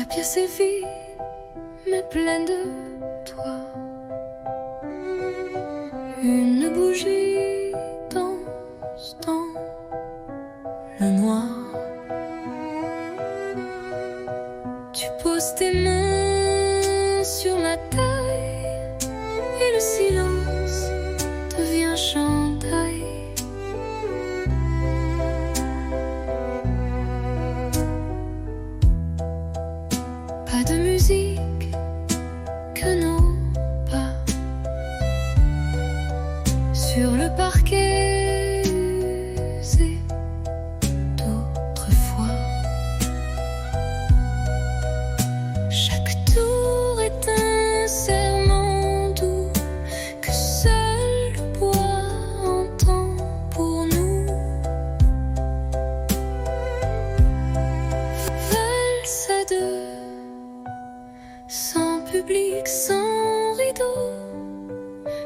pièce est vide, mais pleine de toi. Une bougie danse dans le noir. Tu poses tes mains sur ma taille et le silence devient chandail. Pas de musique que nos pas sur le parquet usé d'autrefois. Chaque tour est un serment doux que seul le bois entend pour nous. Valse à deux, sans public, sans rideau,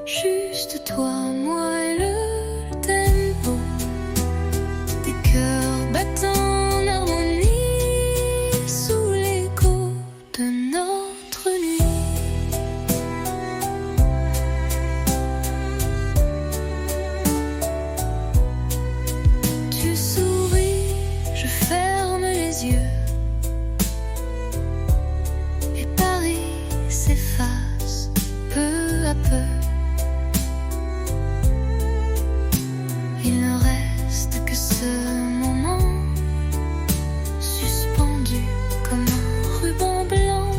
juste toi, moi et le tempo des cœurs battant en harmonie sous l'écho de notre nuit. Tu souris, je ferme les yeux et Paris s'efface peu à peu. Il ne reste que ce moment suspendu comme un ruban blanc.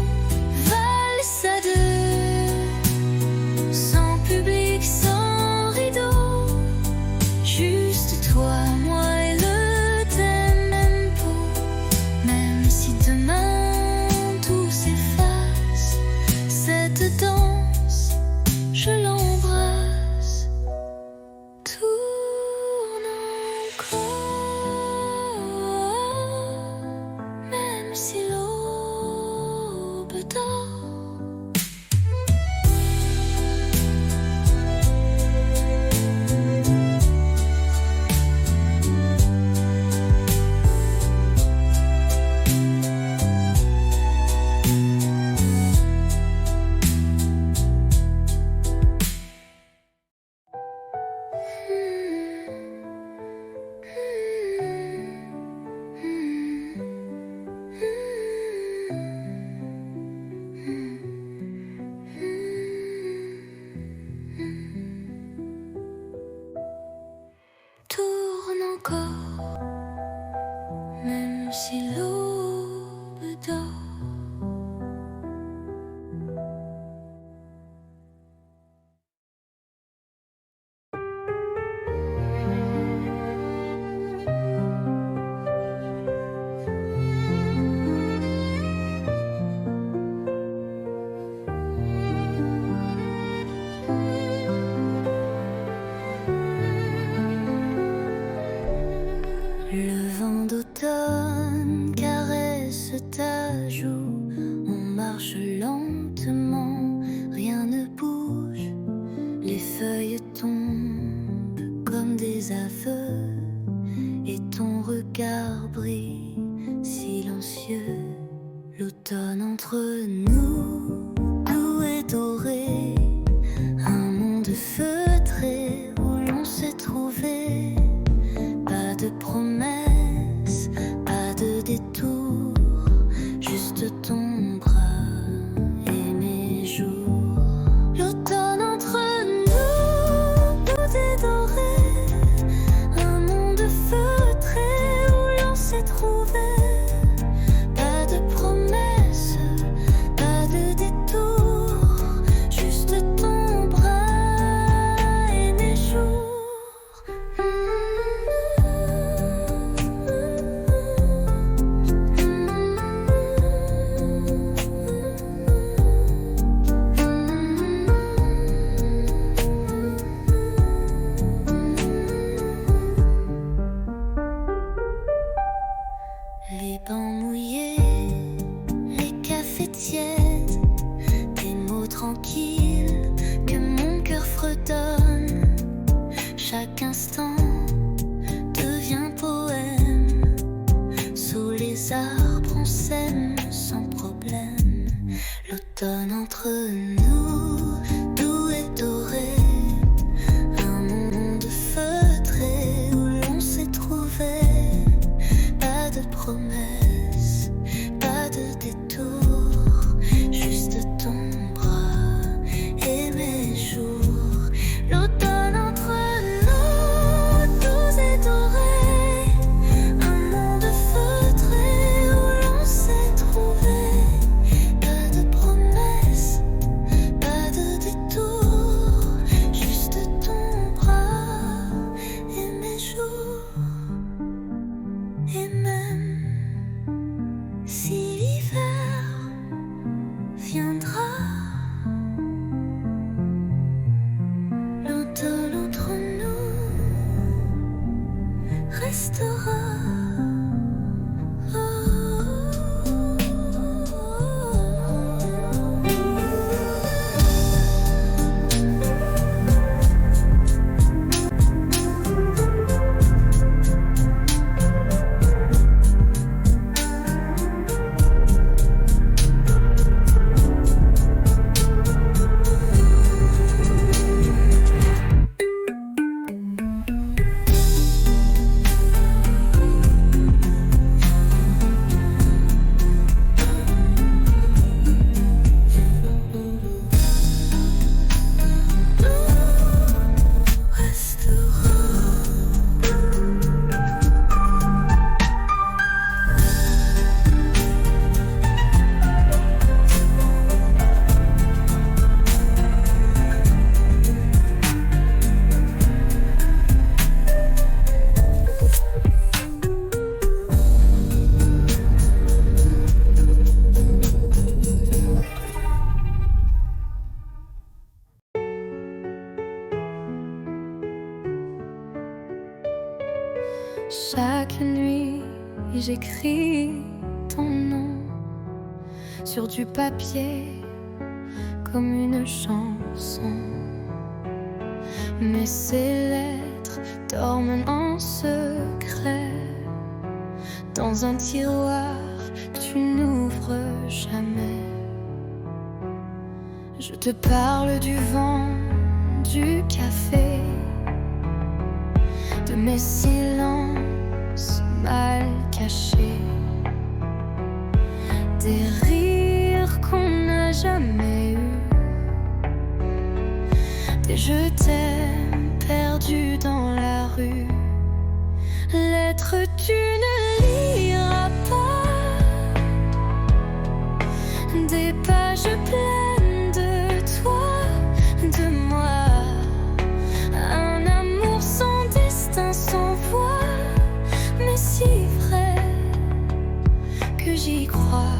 Valse à deux, sans public, sans rideau, juste toi, moi et le tempo. Même si demain tout s'efface, cette danse, je l'embrasse. Tourne encore, même si l'aube dort. Tourne encore, même si l'aube dort. Le vent d'automne caresse ta joue. On marche lentement, rien ne bouge. Les feuilles tombent comme des aveux et ton regard brille silencieux. L'automne entre nous, doux et doré, un monde feutré où l'on s'est trouvé. Pas de promesses, pas de détour, juste ton bras et mes jours. L'automne entre nous, tout est doré, un monde feutré où l'on s'est trouvé. Pas de promesses, pas de détour, juste ton bras et mes jours. Les bancs mouillés, les cafés tièdes, des mots tranquilles que mon cœur fredonne. Chaque instant devient poème. Sous les arbres on s'aime sans problème. l'automne entre nous, doux et doré, un monde feutré où l'on s'est trouvé. Pas de promesses, pas de détour, juste ton bras et mes jours. L'automne entre nous, doux et doré, un monde feutré où l'on s'est trouvé. Pas de promesses, pas de détour, juste ton bras et mes jours. Et même si l'hiver viendra, l'automne entre nous restera. Chaque nuit, j'écris ton nom sur du papier comme une chanson. Mais ces lettres dorment en secret dans un tiroir que tu n'ouvres jamais. Je te parle du vent, du café, de mes silences mal cachés, des rires qu'on n'a jamais eus, des je t'aime perdus dans la rue. Lettres tu ne liras pas, des pages pleines de toi, de moi, un amour sans destin, sans voix, mais si vrai que j'y crois.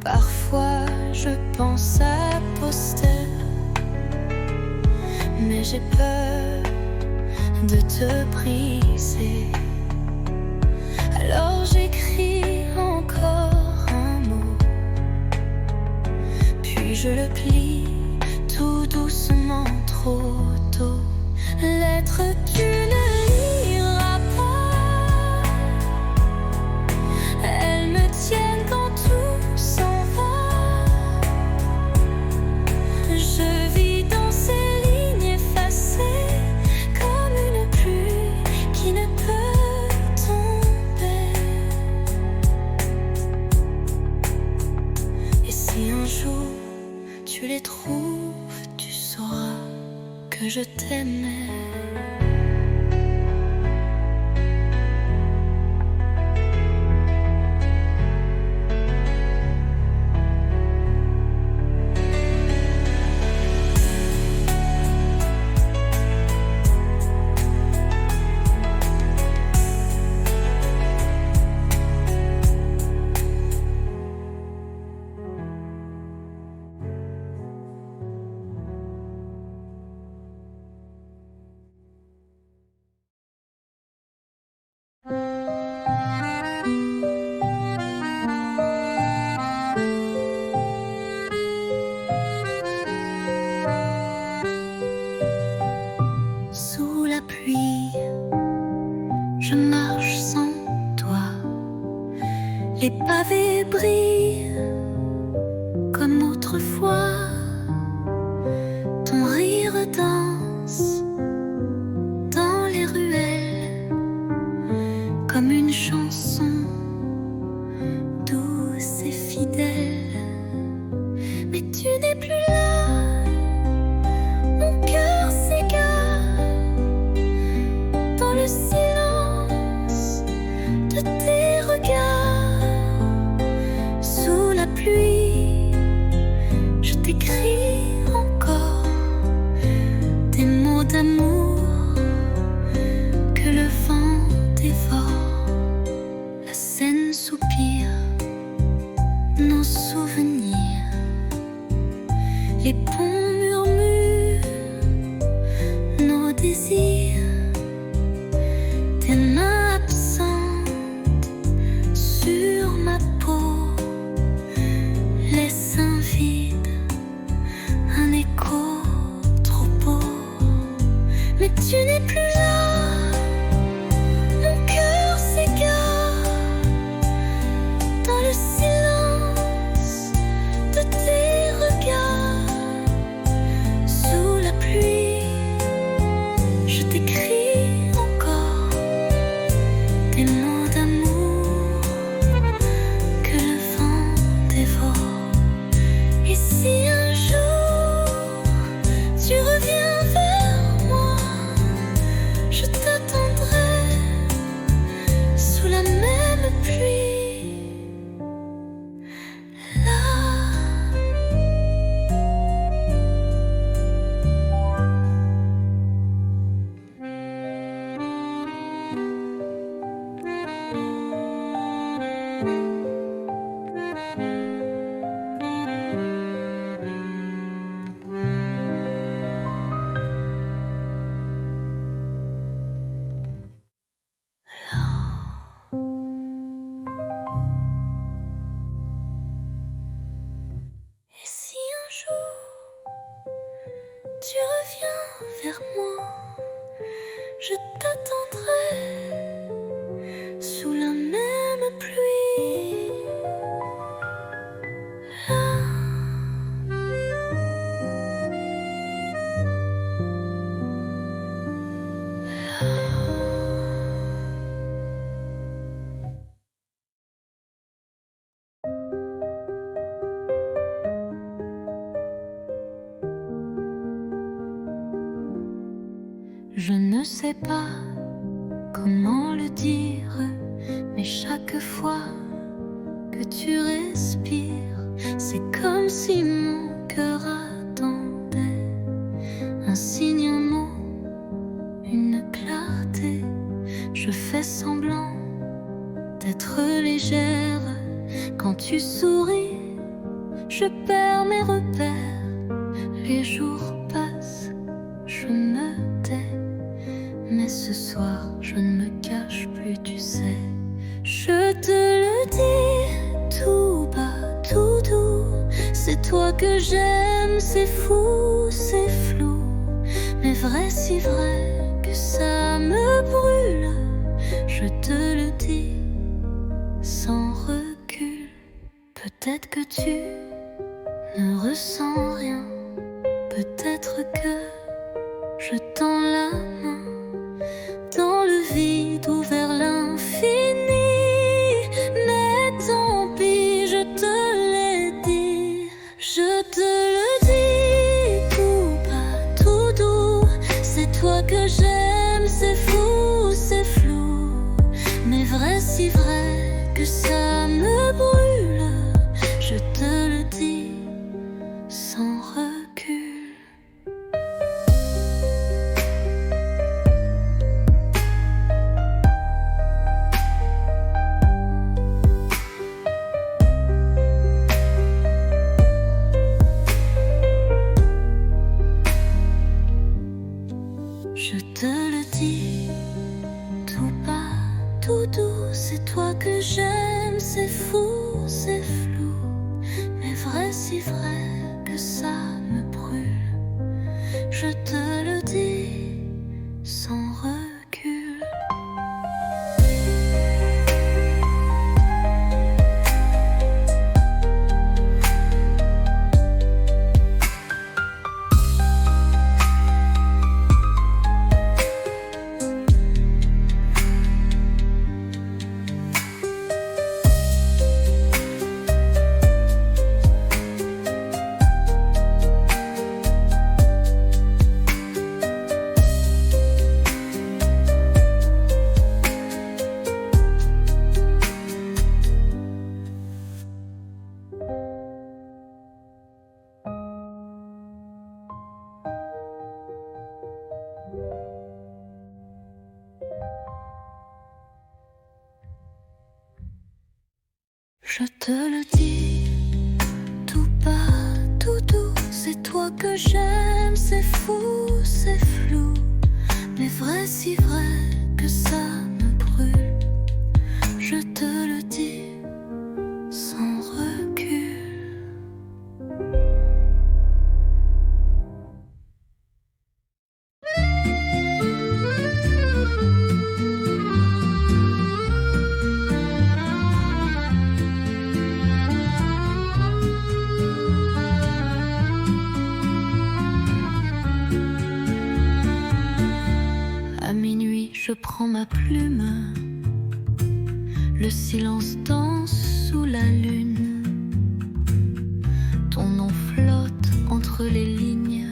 Parfois je pense à poster, mais j'ai peur de te briser. Alors j'écris encore un mot, puis je le plie tout doucement, trop tôt. Lettres tu ne liras pas, elles me tiennent quand tout s'en va. Je vis dans ces lignes effacées comme une pluie qui ne peut tomber. Et si un jour tu les trouves, tu sauras que je t'aimais. comme autrefois. Ton rire danse dans les ruelles comme une chanson douce et fidèle. Mais tu n'es plus là, mon cœur s'égare dans le silence de tes regards. Sous la pluie, je t'écris encore des mots d'amour que le vent dévore. La Seine soupire nos souvenirs, les ponts murmurent nos désirs. Tes mains absentes sur ma peau laissent un vide, un écho trop beau. Mais tu n'es plus là, mon cœur s'égare dans le silence de tes regards. Sous la pluie, je t'écris encore des mots d'amour que le vent dévore. Et si un jour tu reviens vers moi, je t'attendrai sous la même pluie. Là. Et si un jour tu reviens vers moi, je t'attendrai sous la même pluie. Là. Je ne sais pas comment le dire, mais chaque fois que tu respires, c'est comme si mon cœur attendait un signe, un mot, une clarté. Je fais semblant d'être légère. Quand tu souris, je perds mes repères. Les jours passent, je me tais. Mais ce soir, je ne me cache plus, tu sais. Je te le dis tout bas, tout doux. C'est toi que j'aime, c'est fou, c'est flou. Mais vrai, si vrai que ça me brûle. Je te le dis sans recul. Peut-être que tu ne ressens rien. Peut-être que je tends la main dans le vide ou vers l'infini. Mais tant pis, je te l'ai dit. Je te le dis tout bas, tout doux. C'est toi que j'aime, c'est fou, c'est flou. Mais vrai, si vrai que ça me brûle. Je te le dis sans recul. Je te le dis tout bas, tout doux. C'est toi que j'aime, c'est fou, c'est flou. Mais vrai, si vrai que ça me brûle. Je te le dis sans recul. te le dis, tout bas, tout doux, c'est toi que j'aime, c'est fou, c'est flou, mais vrai, si vrai que ça me brûle, je te le dis sans recul. À minuit, je prends ma plume, le silence danse sous la lune, ton nom flotte entre les lignes,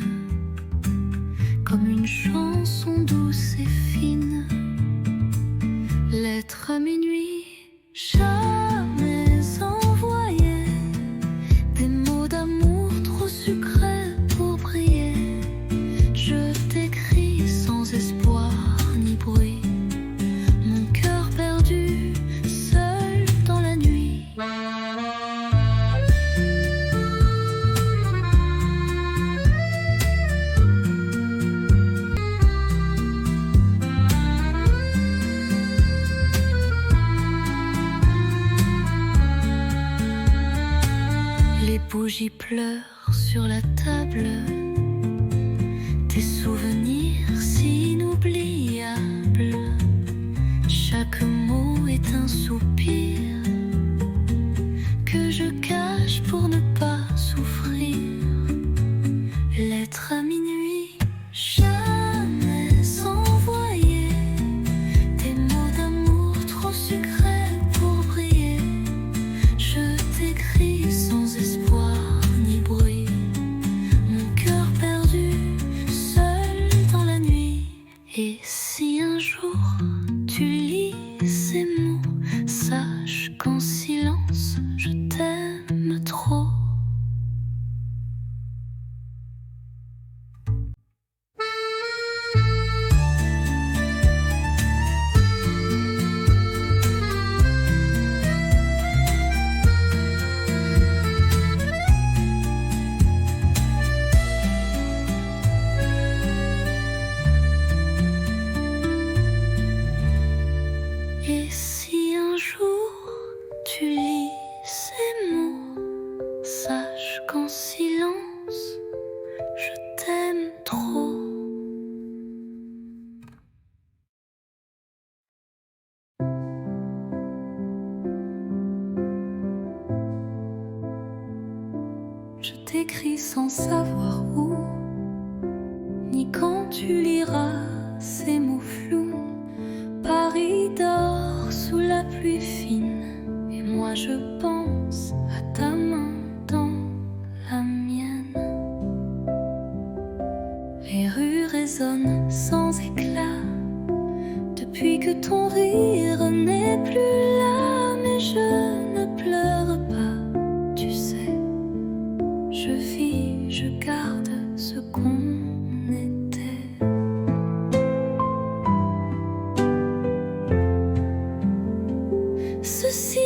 comme une chanson douce et fine. Lettre à minuit, jamais envoyée, des mots d'amour trop sucrés pour briller. Je t'écris sans espoir ni bruit, mon cœur perdu, seul dans la nuit. Les bougies pleurent sur la table, tes souvenirs si inoubliables. Chaque mot est un soupir que je cache pour ne pas souffrir. Lettre à minuit, jamais envoyée, des mots d'amour trop sucrés pour briller. Je t'écris sans espoir ni bruit, mon cœur perdu, seul dans la nuit. Et si un jour tu lis ces mots, sache qu'en silence je t'aime trop. Et si un jour tu lis ces mots, sache qu'en silence je t'aime trop. Je t'écris sans savoir où, ni quand tu liras ces mots flous. Paris dort sous la pluie fine, et moi je pense à ta main dans la mienne. Les rues résonnent sans éclat, depuis que ton rire n'est plus là. Mais je ne pleure pas, tu sais, je vis, je garde ce qu'on était. Ceci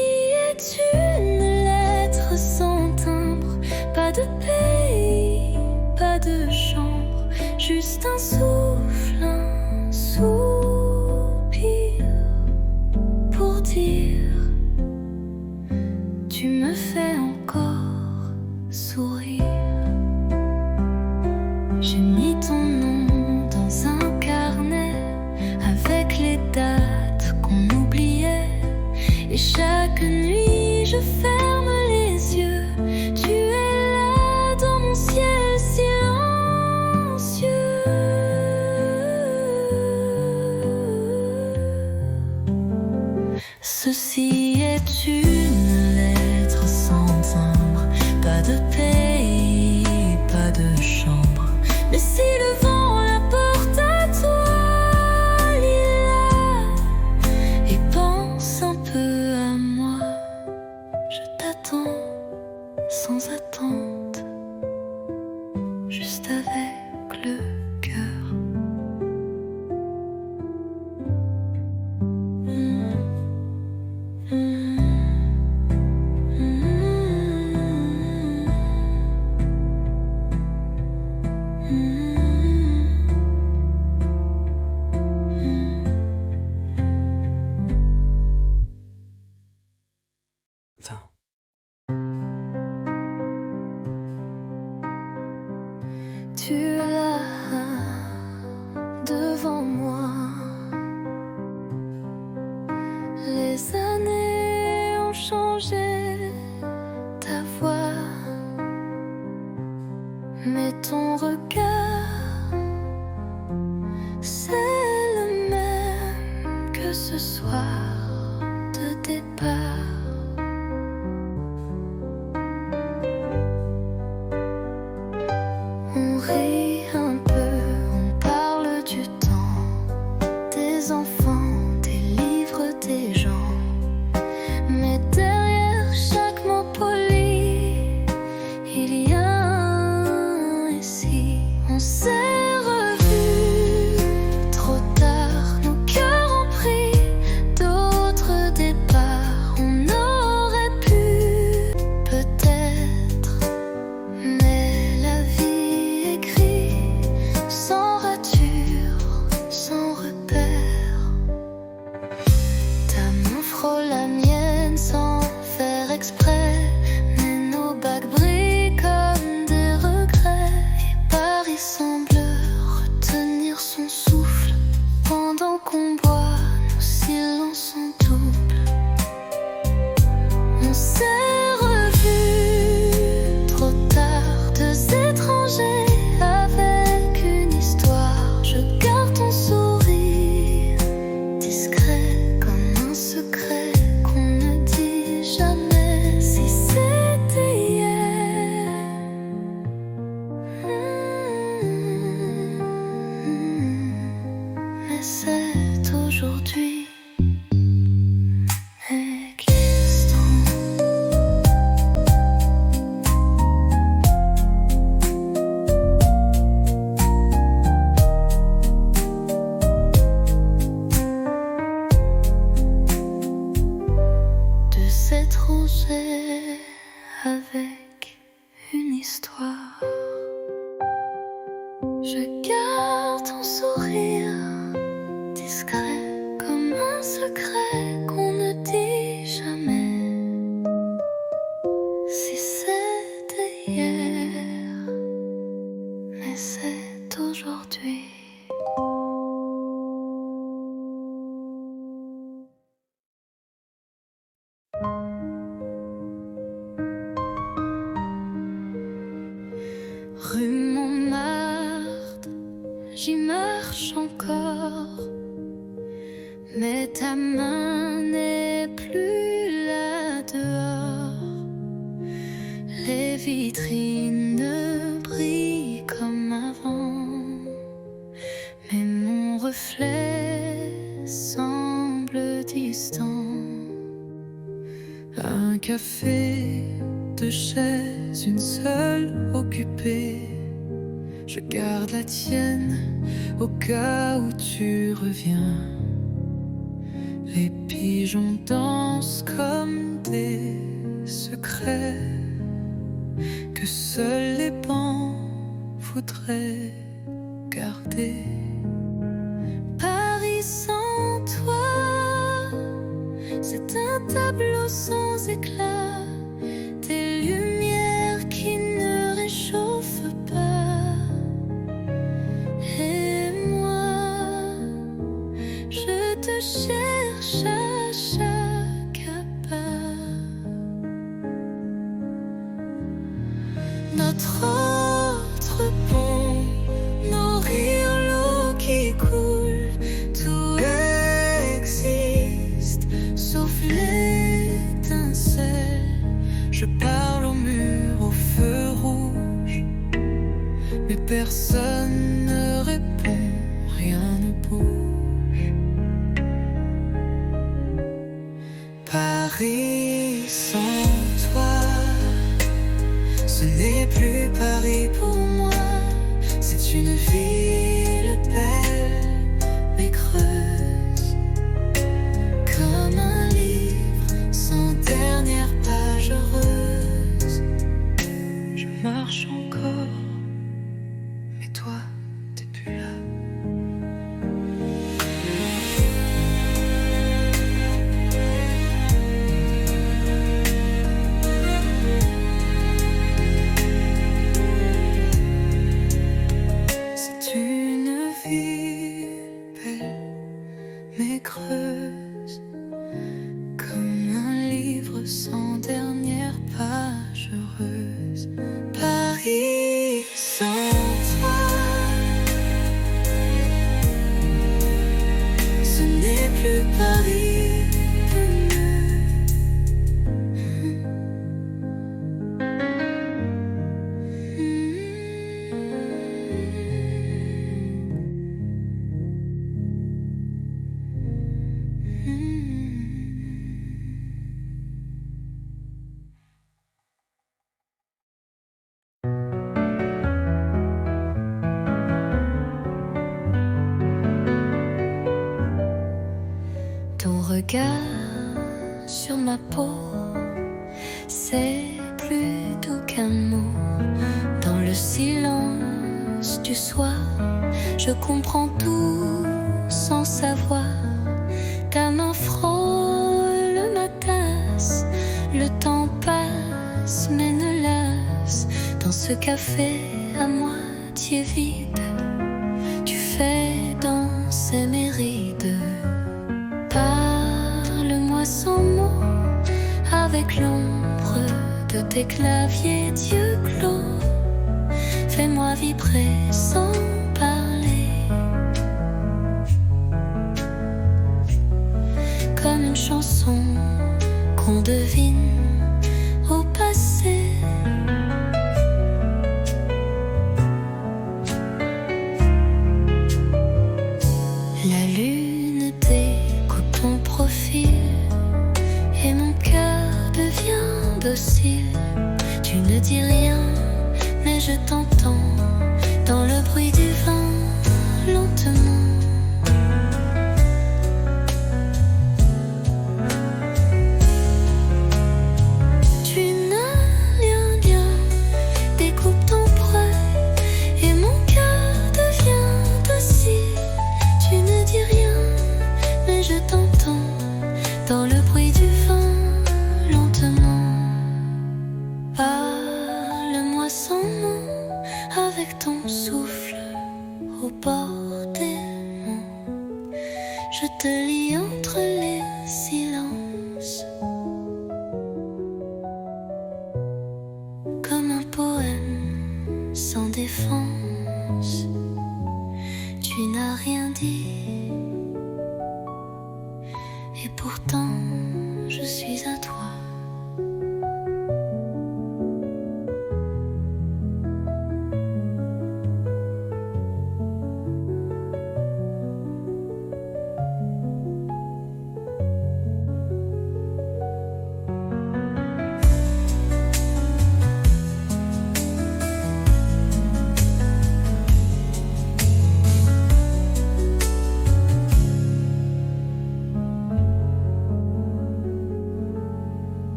est une lettre sans timbre, pas de pays, pas de chambre, juste un souffle, un soupir pour dire tu me fais encore sourire. J'ai mis ton nom dans un carnet avec les dates qu'on oubliait. Et chaque nuit je ferme les yeux, tu es là dans mon ciel silencieux. Ceci est une lettre sans timbre, pas de pays, pas de chambre. Mais si le vent la porte à toi, lis-la et pense un peu à moi. Je t'attends sans attente, juste avec le cœur. Mm, mm, mm. Tu es là devant moi. Les années ont changé ta voix, mais ton regard, c'est le même que ce soir de départ. On rit un peu, on parle du temps, des enfants, des livres, des gens. Mais derrière chaque mot poli, il y a un récit. On s'est revus trop tard, nos cœurs ont pris d'autres départs. On aurait pu peut-être, mais la vie écrit sans rature, sans repère. Ta main frôle la mienne sans faire exprès, mais nos bagues brillent comme des regrets. Et Paris semble retenir son souffle pendant qu'on boit, nos silences en double. On s'est revus trop tard, deux étrangers avec une histoire. Je garde ton sourire discret comme un secret qu'on ne dit jamais. Si c'était hier, mais c'est aujourd'hui existant. De s'étranger avec une histoire. Je garde ton sourire discret comme un secret qu'on ne dit jamais. Si c'était hier, mais c'est aujourd'hui. Rue Montmartre, j'y marche encore, mais ta main n'est plus là dehors. Les vitrines ne brillent comme avant, mais mon reflet semble distant. Un café, deux chaises, une seule occupée. Je garde la tienne au cas où tu reviens. Les pigeons dansent comme des secrets que seuls les bancs voudraient garder. Paris sans toi, c'est un tableau sans éclat, des lumières qui ne réchauffent pas. Et moi, je te cherche à chaque pas. Notre autre pont, nos rires, l'eau qui coule, tout existe, sauf l'étincelle. Je parle au mur, au feu rouge, mais personne ne répond, rien ne bouge. Paris sans toi, ce n'est plus Paris pour moi. C'est une ville belle mais creuse, comme un livre sans dernière page heureuse. Je marche encore, mais toi regard sur ma peau, c'est plus doux qu'un mot. Dans le silence du soir, je comprends tout sans savoir. Ta main frôle ma tasse, le temps passe mais ne lasse. Dans ce café à moitié vide, tu fais danser mes rides. Parle-moi sans mots, avec l'ombre de tes claviers d'yeux clos. Fais-moi vibrer sans parler, comme une chanson qu'on devine au passé. La lune découpe ton profil et mon cœur devient docile. Tu ne dis rien, mais je t'entends dans le bruit du vent, lentement. Tu n'as rien, découpe ton poids et mon cœur devient docile. Tu ne dis rien, mais je t'entends dans le bruit du vent, lentement. Parle-moi sans mots, avec ton souffle au bord des mots. Je te lis entre les silences, comme un poème sans défense. Tu n'as rien dit, et pourtant je suis à toi.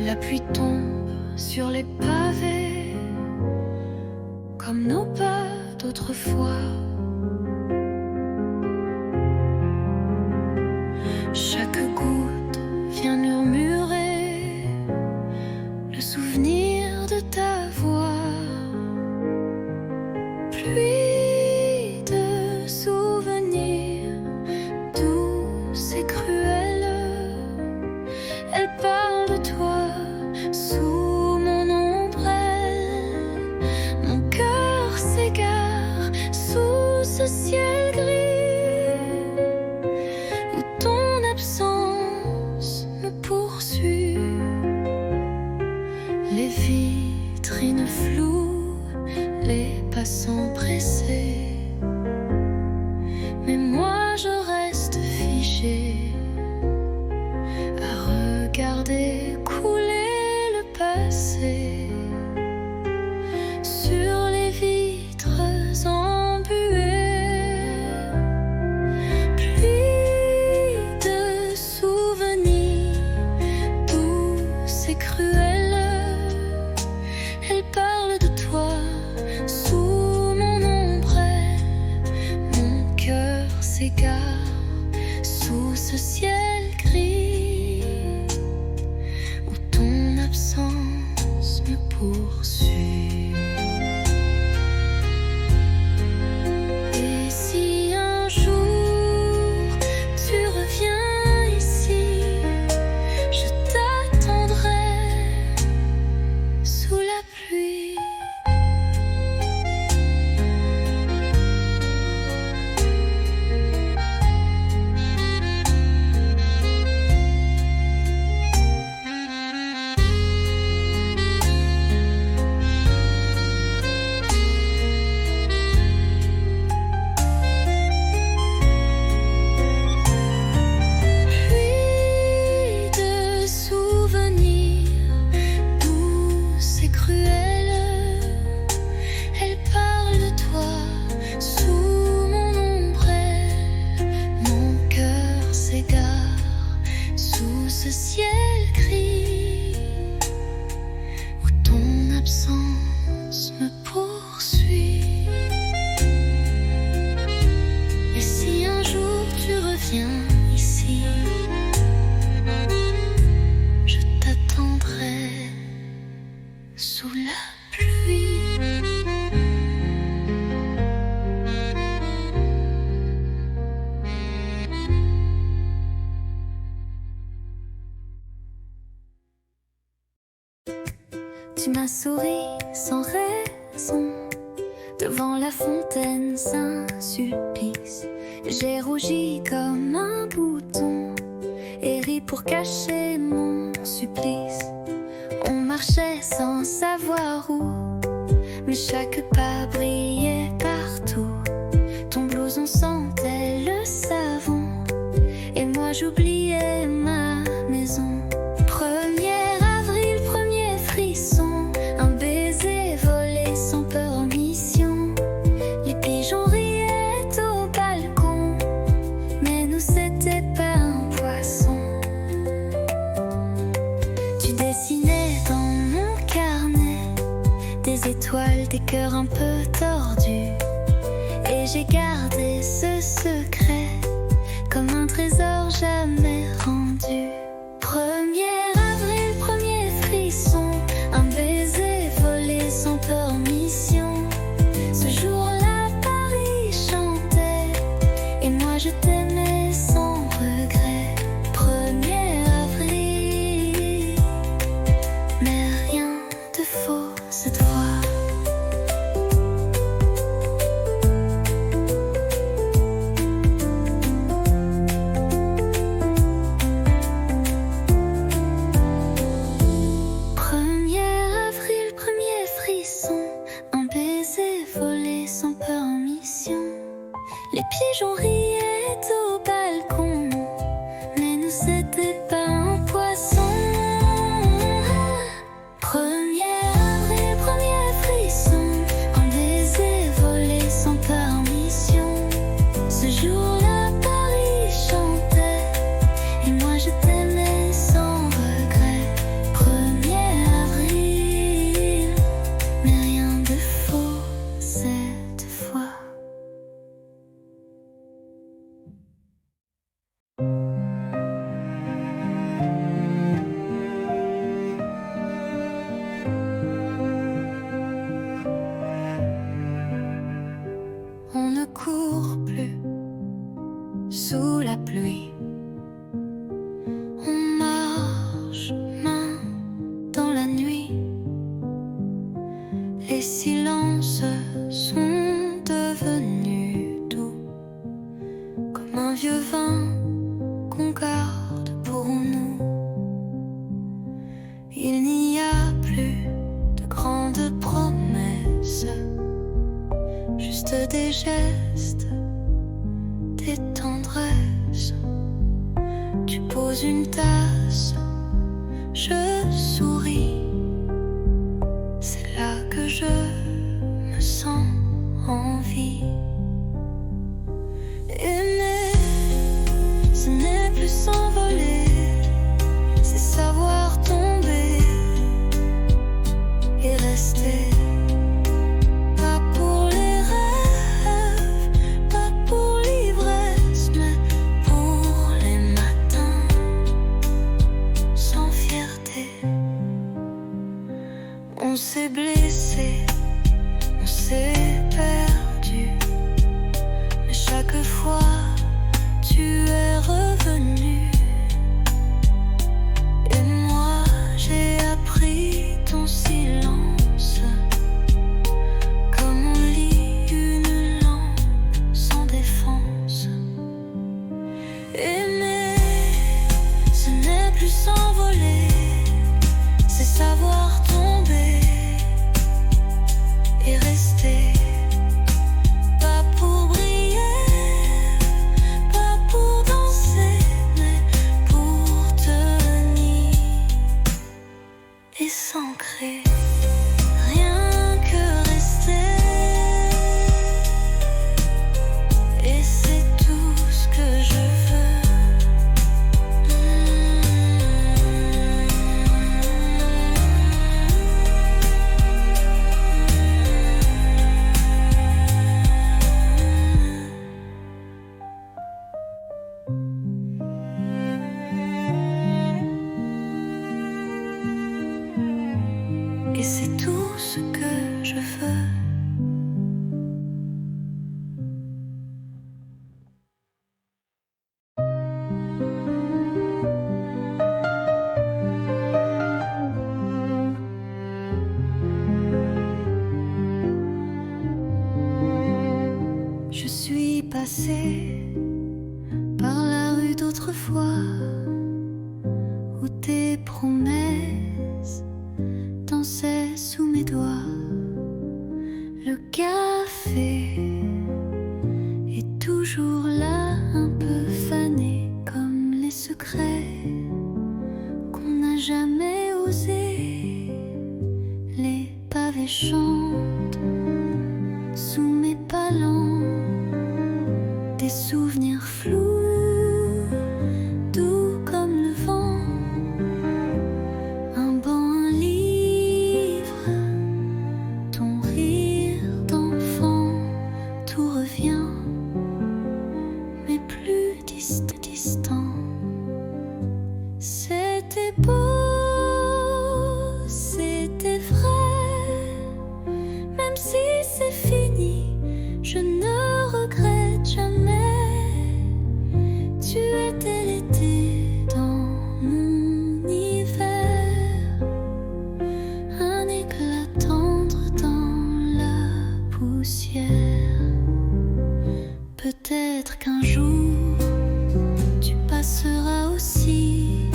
La pluie tombe sur les pavés, comme nos pas d'autrefois. Chaque goutte vient murmurer le souvenir de ta voix. Pluie de souvenirs douce et cruelle, elle parle de toi sous mon ombrelle. Mon cœur s'égare sous ce ciel gris où ton absence me poursuit. Les vitrines floues, les passants pressés, mais moi je reste figée à regarder couler le passé sur les vitres embuées. Pluie de souvenirs douce et cruelle, elle parle de toi sous mon ombrelle. Mon cœur s'égare sous ce ciel gris où ton absence me poursuit. Et si un jour tu reviens ici, je t'attendrai sous la pluie. Tu m'as souri sans raison. Devant la fontaine, c'est un supplice. J'ai rougi comme un bouton et ri pour cacher mon supplice. On marchait sans savoir où, mais chaque pas brillait partout. Ton blouson sentait le savon et moi j'oubliais ma maison. 1er avril, premier frisson, un baiser volé sans peur en mission. Les pigeons riaient au balcon, mais nous c'était pas un poisson. Tu dessinais dans mon carnet des étoiles, des cœurs un peu tordus, et j'ai gardé ce secret comme un trésor jamais rendu. 1er avril, premier frisson, un baiser volé sans peur en mission. Ce jour-là, Paris chantait et moi je t'aimais sans regret. 1er avril, mais rien de faux cette fois. Les pigeons riaient au balcon, mais nous c'était pas un poisson. 1er avril, premier frisson, un baiser volé sans permission. Ce jour-là, Paris chantait et moi je t'aimais sans regret. 1er avril, mais rien de faux cette fois. On ne court plus sous la pluie. On marche main dans la nuit. Les silences sont devenus doux, comme un vieux vin qu'on garde pour nous. Il n'y a plus de grandes promesses, juste des gestes, des tendresses. Tu poses une tasse, je souris. C'est là que je me sens en vie. Aimer, ce n'est plus s'envoler, c'est savoir tomber et rester. On s'est blessé, on s'est perdu, mais chaque fois tu es revenu. Et moi j'ai appris ton silence, comme on lit une lampe sans défense. Aimer, ce n'est plus s'envoler, c'est savoir tomber et rester. Pas pour briller, pas pour danser, mais pour tenir et s'ancrer. Rien que rester, et c'est tout ce que je veux. fois où tes promesses dansaient sous mes doigts. Le café est toujours là, un peu fané comme les secrets qu'on n'a jamais osé. Les pavés chantent sous mes palans, des souvenirs flous, doux comme le vent. Un banc, un livre, ton rire d'enfant, tout revient, mais plus distant. C'était beau, c'était vrai, même si c'est fini, je ne regrette jamais. Tu étais l'été dans mon hiver, un éclat tendre dans la poussière. Peut-être qu'un jour tu passeras aussi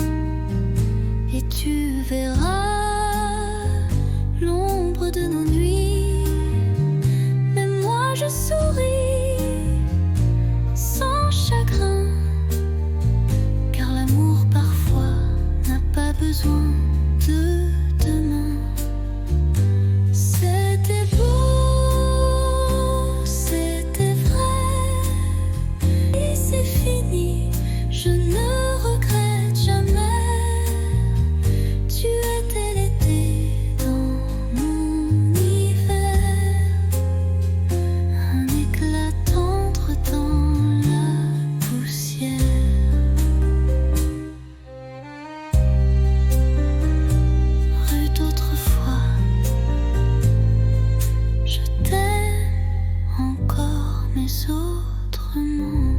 et tu verras l'ombre de nos nuits. Mais moi je souris sans chagrin, car l'amour parfois n'a pas besoin de demain. C'était beau, c'était vrai, et c'est fini, je ne regrette jamais. Tu étais l'été dans mon hiver, un éclat tendre dans la poussière. Rue d'autrefois, je t'aime encore, mais autrement.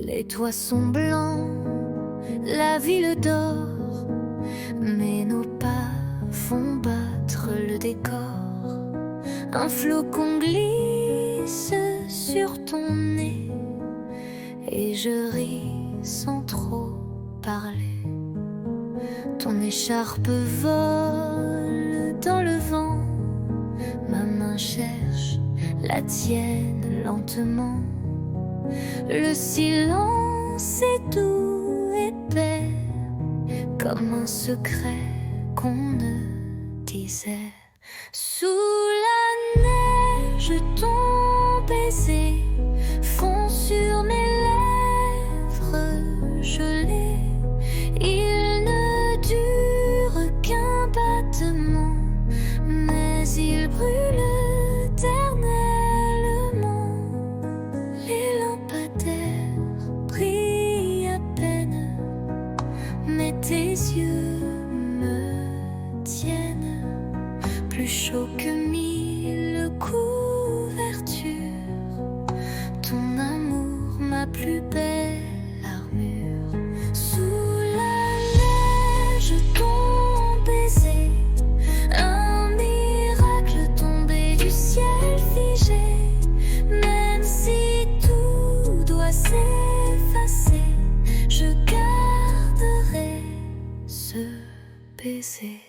Les toits sont blancs, la ville dort, mais nos pas font battre le décor. Un flocon glisse sur ton nez et je ris sans trop parler. Ton écharpe vole dans le vent, ma main cherche la tienne lentement. Le silence est doux, épais, comme un secret qu'on ne disait. Sous la neige, ton baiser fond sur mes lèvres gelées. Il ne dure qu'un battement, mais il brûle éternellement. Les lampadaires brillent à peine, mais tes yeux me tiennent plus chaud que 1000 couvertures. Ton amour, ma plus belle armure. Sous la neige, ton baiser, un miracle tombé du ciel figé. Même si tout doit s'effacer, je garderai ce baiser.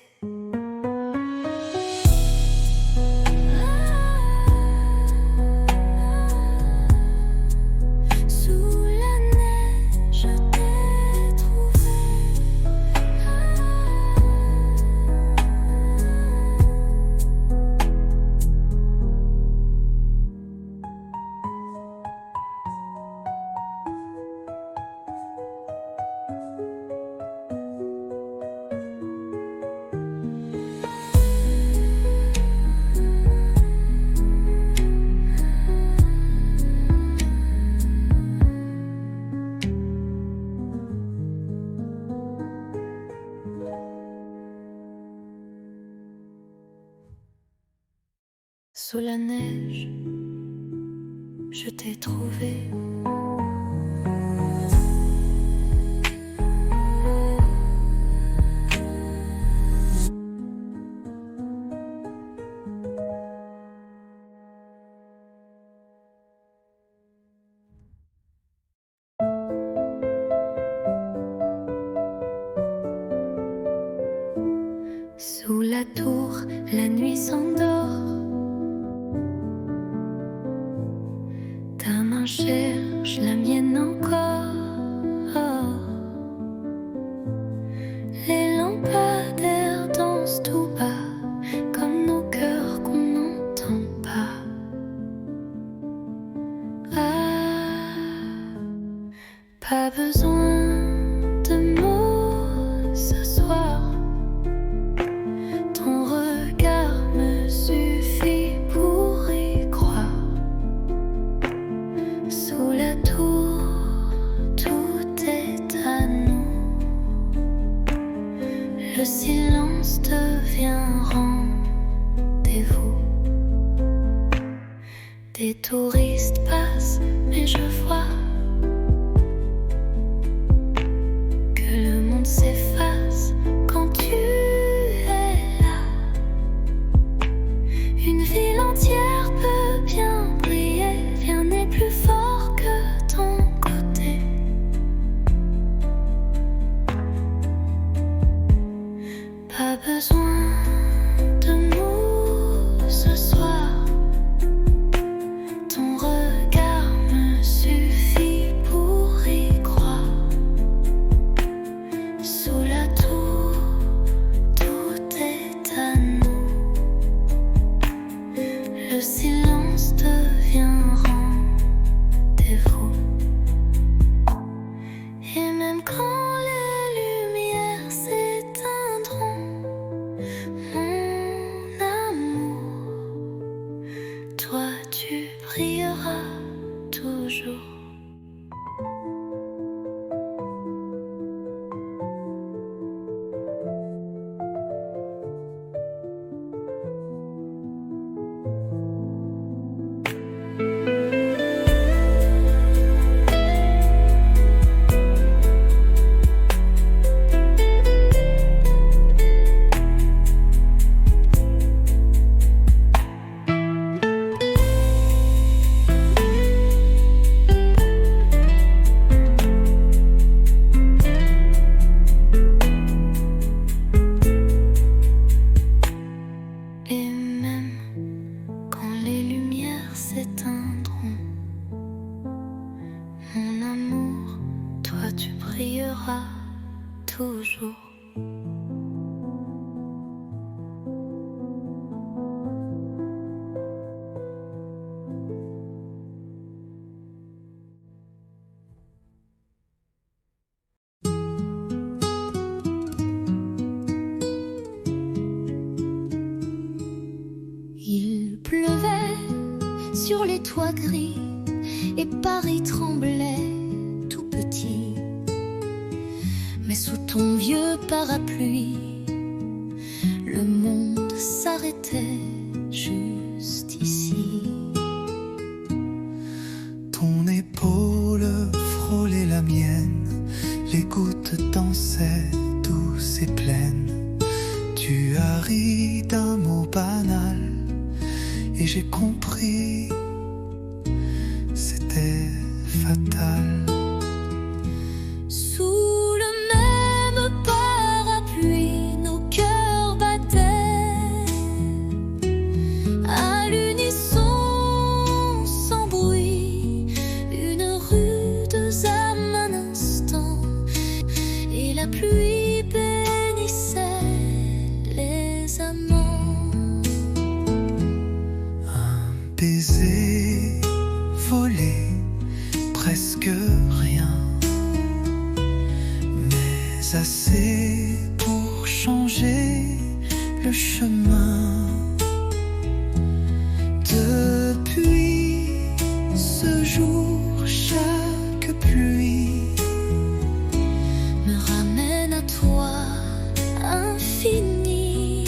Sous la neige, je t'ai trouvé. Sous la neige, je t'ai trouvé. Sous la tour, la nuit s'endort. Ta main cherche la mienne encore. Les lampadaires dansent tout bas, comme nos cœurs qu'on n'entend pas. Ah, pas besoin de mots ce soir. Ton regard me suffit pour y croire. Sous la tour, tout est à nous. Le silence devient rendez-vous. Des touristes passent, mais je vois que le monde s'efface quand tu es là. Une ville entière peut bien briller, rien n'est plus fort que ton côté. Pas besoin de mots ce soir. Ton regard me suffit pour y croire. Sous la tour, tout est à nous. Le silence devient rendez-vous. Et même quand les lumières s'éteindront, mon amour, toi tu brilleras toujours. Et même quand les lumières s'éteindront, mon amour, toi tu brilleras toujours. Il pleuvait sur les toits gris et Paris tremblait tout petit. Mais sous ton vieux parapluie, le monde s'arrêtait juste ici. Ton épaule frôlait la mienne, les gouttes dansaient douces et pleines. Tu as ri d'un mot banal et j'ai compris, c'était fatal. Sous le même parapluie, nos cœurs battaient à l'unisson, sans bruit. Une rude âme un instant, et la pluie bénissait les amants. Baiser, volé, presque rien, mais assez pour changer le chemin. Depuis ce jour, chaque pluie Me ramène à toi, infini.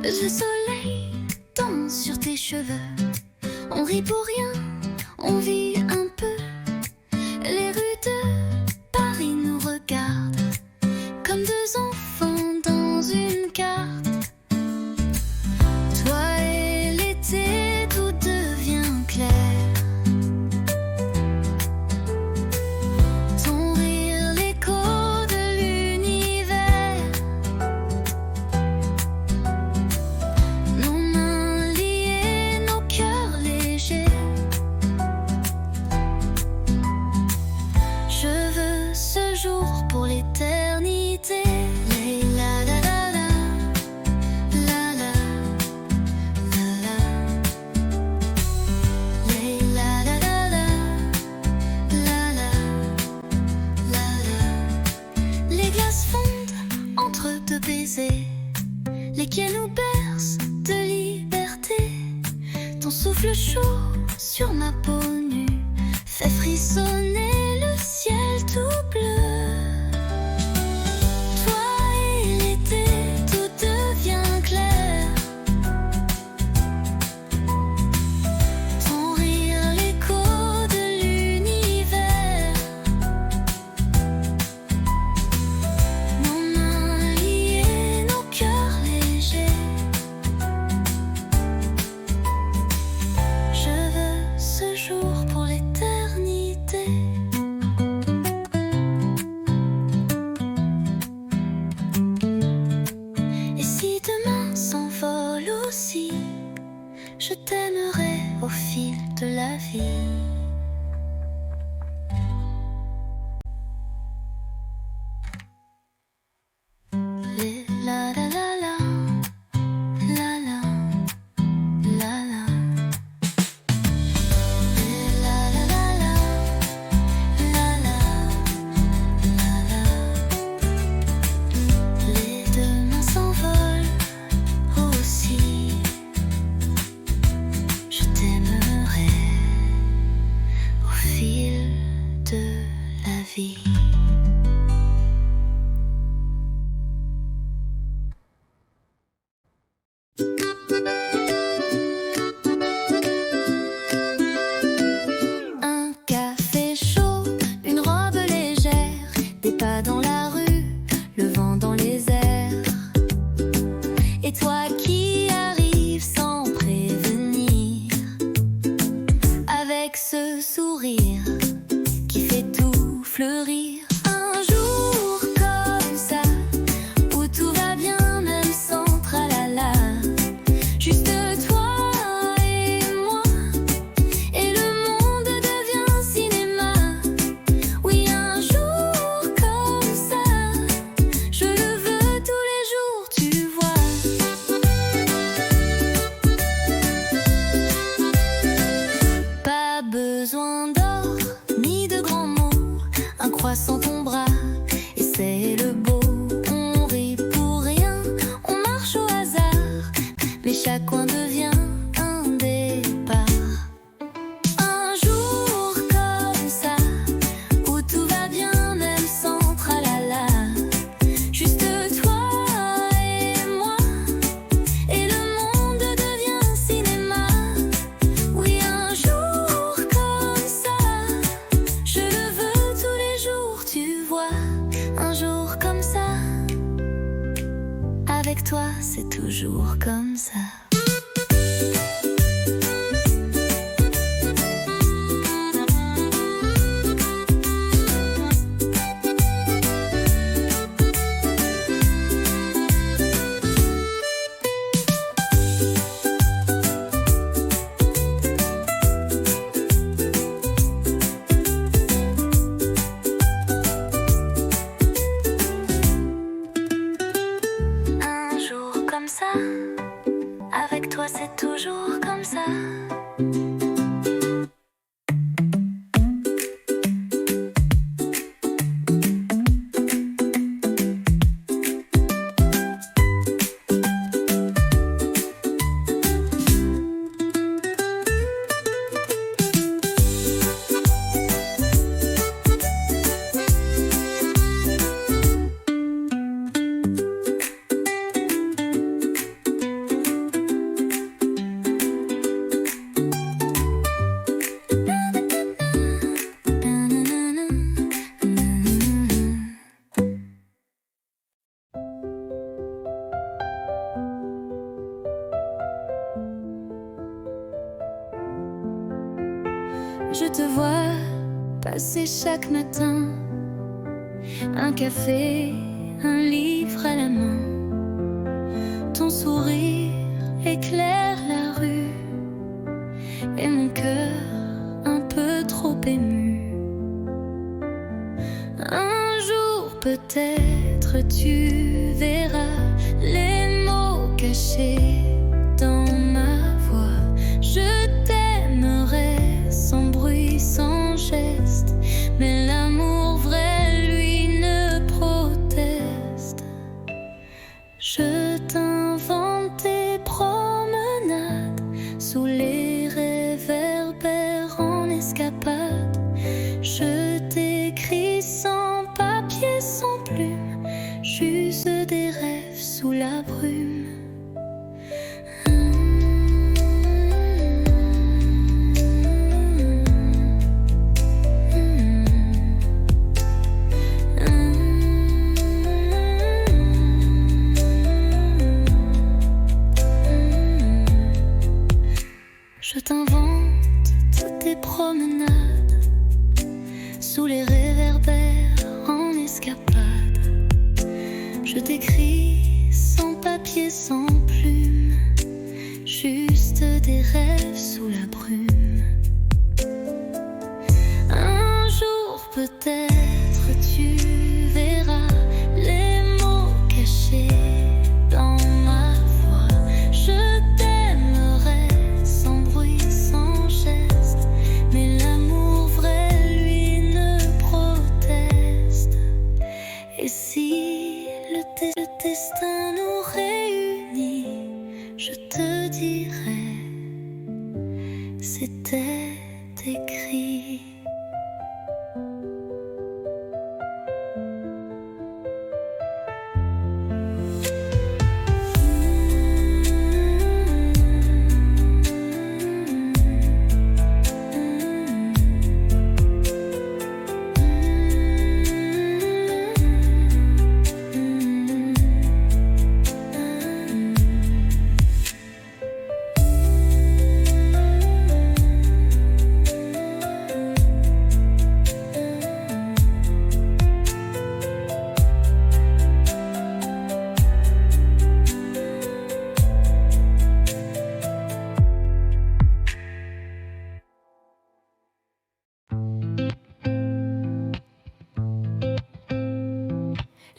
Le soleil danse sur tes cheveux. On rit pour rien, on vit un peu. Les rues de Paris nous regardent comme deux enfants dans une carte. Toi et l'été, tout devient clair. Ton rire, l'écho de l'univers. Nos mains liées, nos cœurs légers. Je veux ce jour pour l'éternité. La la la la, la la, la la. La la la la, la la, la la. Les glaces fondent entre deux baisers. Les quais nous bercent de liberté. Ton souffle chaud sur ma peau nue fait frissonner le ciel tout bleu. Toi et l'été, tout devient clair. Ton rire, l'écho de l'univers. Nos mains liées, nos cœurs légers. Je veux ce jour pour l'éternité. Et si demain s'envole aussi, je t'aimerai au fil de la vie. Les la la la la, la la, la la. Les la la la la, la la, la la. Les demain s'envolent aussi. Je t'aimerai au fil de la vie. Un café chaud, une robe légère, des pas dans la rue, le vent dans les airs. Et toi qui arrives sans prévenir, avec ce sourire qui fait tout fleurir. Un jour comme ça, où tout va bien même sans tralala. Juste toi et moi, et le monde devient cinéma. Oui, un jour comme ça, je le veux tous les jours, tu vois. Pas besoin d'or ni de grands mots, un croissant ton bras et c'est le beau. On rit pour rien, on marche au hasard, mais chaque coin devient un départ. Un jour comme ça, où tout va bien même sans tralala. Juste toi et moi, et le monde devient cinéma. Oui, un jour comme ça, je le veux tous les jours, tu vois. Un jour comme ça, avec toi c'est toujours comme ça. Un jour comme ça, Je te vois passer chaque matin, un café, un livre à la main. Ton sourire éclaire la rue et mon cœur un peu trop ému. Un jour peut-être tu verras les mots cachés dans ma voix. Je t'aimerai sans bruit, sans geste, mais l'amour vrai, lui, ne proteste. Je t'invente des promenades sous les réverbères en escapade. Je t'écris sans papier, sans plume, juste des rêves sous la brume. Je t'invente toutes tes promenades sous les réverbères en escapade. Je t'écris sans papier, sans plume, juste des rêves sous la brume. Un jour peut-être tu verras les mots cachés dans ma voix. Je t'aimerai sans bruit, sans geste, mais l'amour vrai, lui, ne proteste. Et si le destin nous réunit, je te dirai, c'était écrit.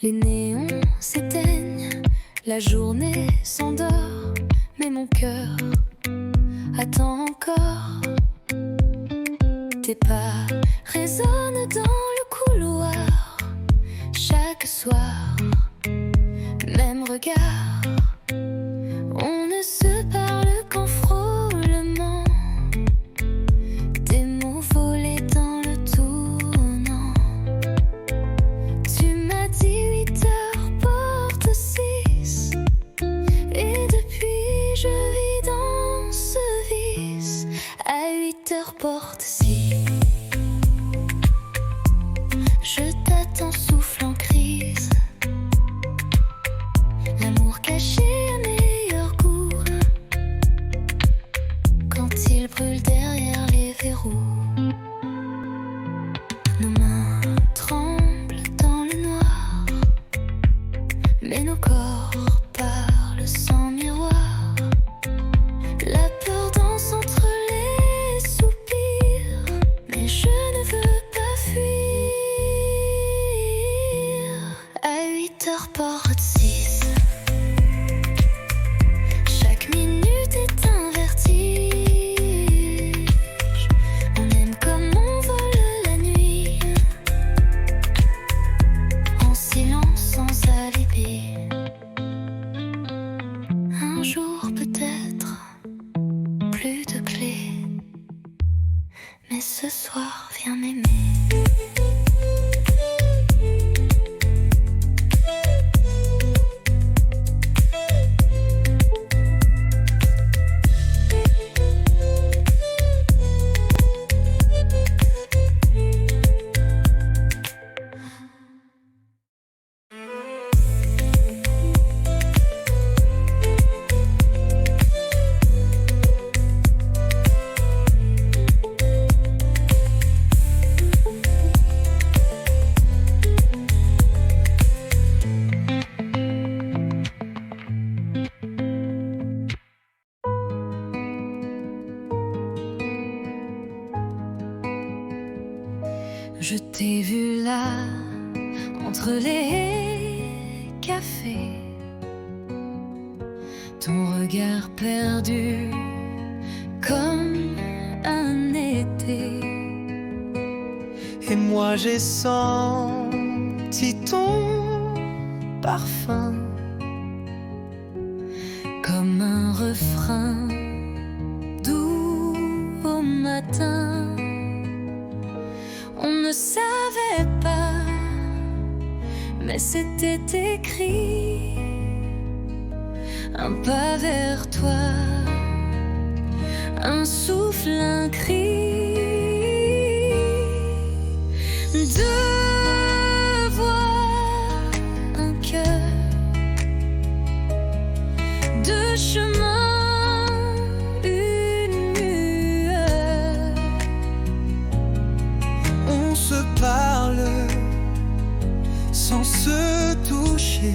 Les néons s'éteignent, la journée s'endort, mais mon cœur attend encore. Tes pas résonnent dans le couloir, chaque soir, même regard. On ne se parle qu'en frôlement, des mots volés dans le tournant. Tu m'as dit 8 heures, porte 6, et depuis je vis dans ce vice. À 8 heures, porte 6, je t'attends, souffle en crise. L'amour caché à meilleur goût, quand il brûle derrière les verrous. Nos mains tremblent dans le noir, mais nos corps parlent sans miroir. La peur danse entre les soupirs, mais je ne veux pas fuir. À 8 heures, porte 6, chaque minute est un vertige. On aime comme on vole la nuit, en silence, sans alibi. Un jour peut-être, plus de clés, mais ce soir viens m'aimer. entre les cafés, ton regard perdu comme un été. Et moi j'ai senti ton parfum comme un refrain doux au matin. On ne savait pas, mais c'était écrit. Un pas vers toi, un souffle, un cri. Deux voix, un cœur, deux chemins, une lueur. On se parle sans se toucher,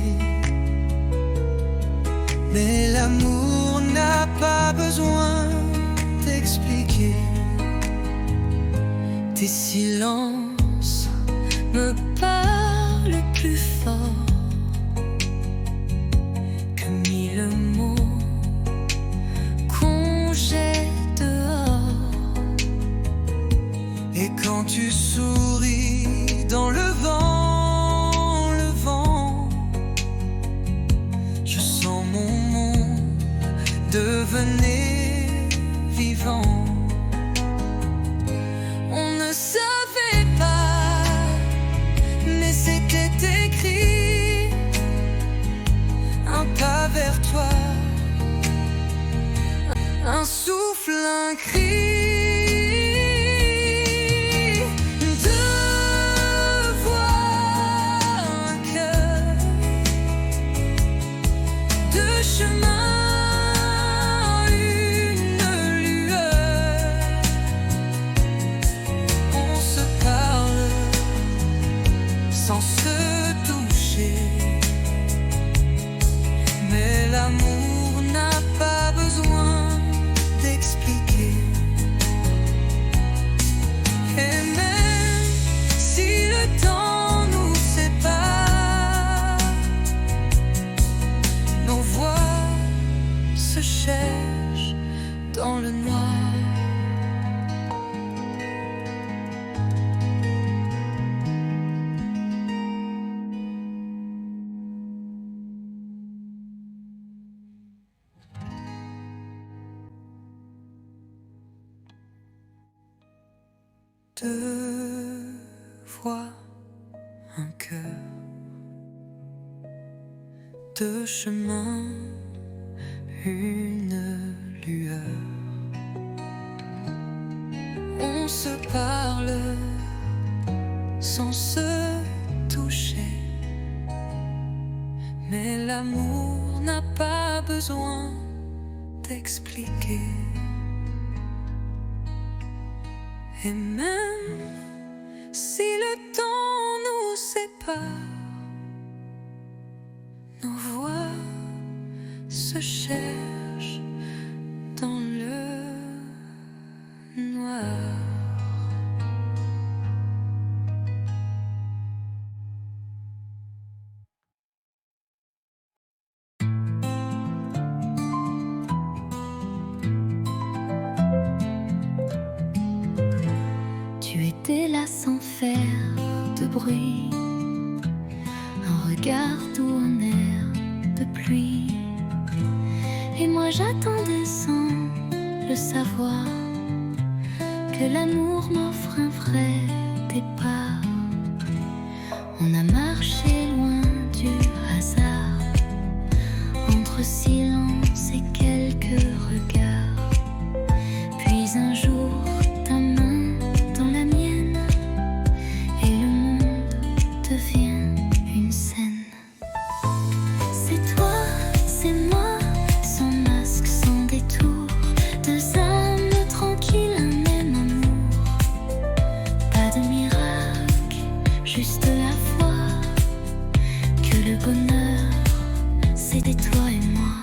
mais l'amour n'a pas besoin d'expliquer. Tes silences me parlent plus fort que mille mots qu'on jette dehors. Et quand tu souris dans le vent, je sens mon monde devenir vivant. On ne savait pas, mais c'était écrit. Un pas vers toi, Un souffle, un cri. Deux voix, un cœur, deux chemins, une lueur. on se parle sans se toucher, mais l'amour n'a pas besoin d'expliquer. Et même si le temps nous sépare, nos voix se cherchent dans le noir. Deux voix, un cœur, deux chemins, une lueur. On se parle sans se toucher, mais l'amour n'a pas besoin T'expliquer. Et même si le temps nous sépare, nos voix se cherchent dans le noir. Tu étais là sans faire de bruit, un regard doux, un air de pluie. Et moi j'attendais sans le savoir que l'amour m'offre un vrai départ. On a marché loin du hasard, entre silence et quelques regards. Puis un jour ta main dans la mienne, et le monde devient une scène. C'est toi, c'est moi, sans masque, sans détour, deux âmes tranquilles, un même amour. Pas de miracle, juste la foi que le bonheur, c'était toi et moi.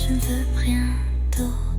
je veux rien d'autre.